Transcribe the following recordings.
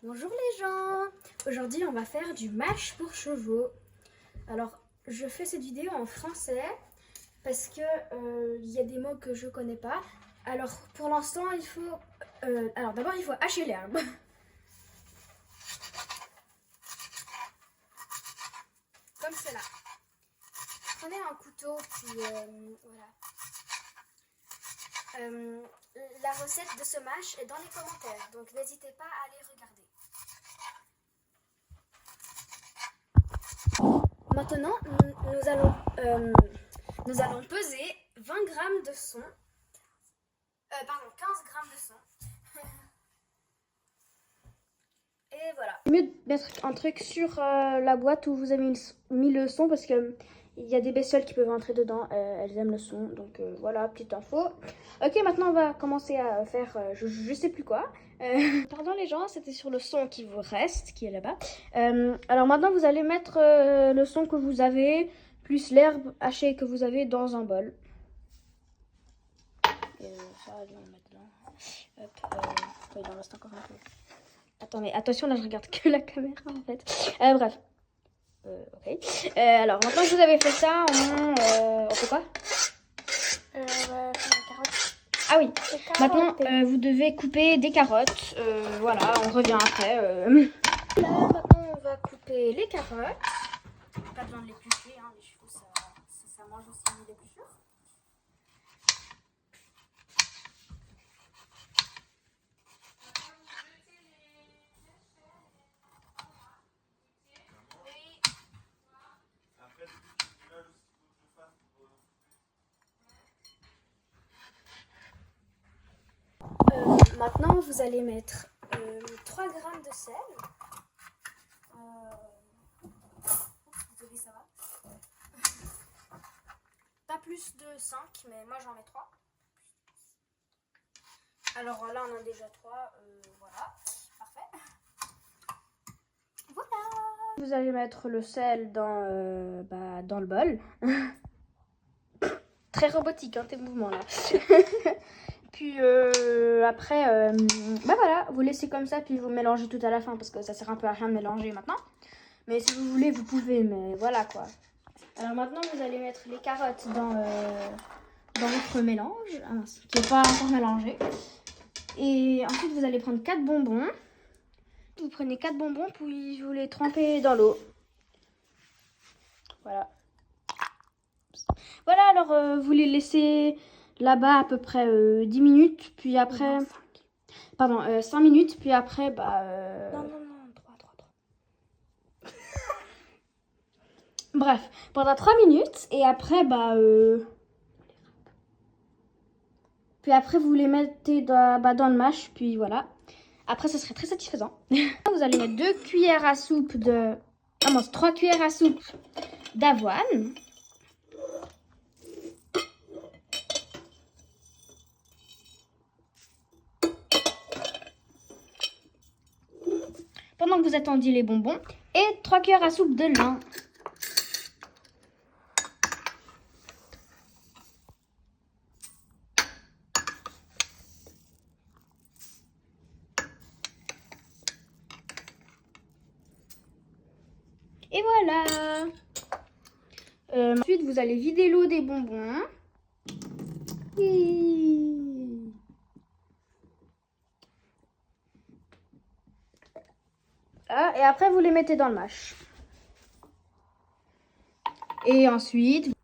Bonjour les gens. Aujourd'hui on va faire du mash pour chevaux. Alors je fais cette vidéo en français parce que il y a des mots que je connais pas. Alors pour l'instant il faut d'abord il faut hacher l'herbe. Comme cela. Prenez un couteau puis voilà. La recette de ce mash est dans les commentaires, donc n'hésitez pas à aller regarder. Maintenant, nous allons peser 20 grammes de son. 15 grammes de son. Et voilà. C'est mieux de mettre un truc sur la boîte où vous avez mis le son parce que il y a des bestioles qui peuvent rentrer dedans. Elles aiment le son. Donc voilà, petite info. Ok, maintenant on va commencer à faire je sais plus quoi. Pardon les gens, c'était sur le son qui vous reste, qui est là-bas. Alors maintenant vous allez mettre le son que vous avez, plus l'herbe hachée que vous avez dans un bol. Et ça, je vais le mettre là. Hop, il en reste encore un peu. Attends, mais attention, là je regarde que la caméra en fait. Bref. Ok. Alors maintenant que vous avez fait ça, on fait quoi? On va faire la carotte. Ah oui. Maintenant, vous devez couper des carottes. Voilà, on revient après. Là, maintenant, on va couper les carottes. Pas besoin de l'éplucher, hein, les chevaux, ça mange aussi l'épluchure. Maintenant, vous allez mettre 3 grammes de sel. Désolée, ça va. Pas plus de 5, mais moi j'en mets 3. Alors là, on en a déjà 3. Voilà, parfait. Voilà. Vous allez mettre le sel dans le bol. Très robotique, hein, tes mouvements là. Puis après, voilà, vous laissez comme ça, puis vous mélangez tout à la fin parce que ça sert un peu à rien de mélanger maintenant. Mais si vous voulez, vous pouvez, mais voilà quoi. Alors maintenant, vous allez mettre les carottes dans votre mélange, qui n'est pas encore mélangé. Et ensuite, vous allez prendre 4 bonbons. Vous prenez 4 bonbons, puis vous les trempez dans l'eau. Voilà. Voilà, alors vous les laissez là-bas à peu près 10 minutes, puis après... Non, 5 minutes, puis après, Non, 3. Bref, pendant 3 minutes, et après, puis après, vous les mettez dans le mash, puis voilà. Après, ce serait très satisfaisant. Vous allez mettre 2 cuillères à soupe de... Ah non, 3 cuillères à soupe d'avoine. Pendant que vous attendiez les bonbons. Et 3 cuillères à soupe de lin. Et voilà. Ensuite, vous allez vider l'eau des bonbons. Et après, vous les mettez dans le mash. Et ensuite...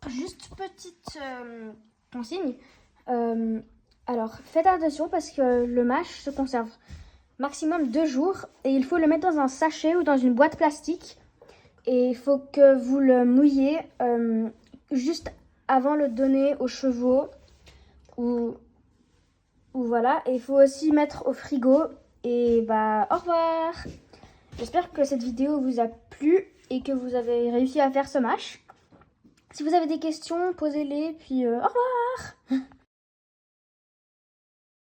Juste petite consigne. Alors, faites attention parce que le mash se conserve maximum 2 jours. Et il faut le mettre dans un sachet ou dans une boîte plastique. Et il faut que vous le mouillez juste avant le donner aux chevaux. Ou voilà. Et il faut aussi mettre au frigo. Et bah, au revoir! J'espère que cette vidéo vous a plu et que vous avez réussi à faire ce mash. Si vous avez des questions, posez-les, puis au revoir!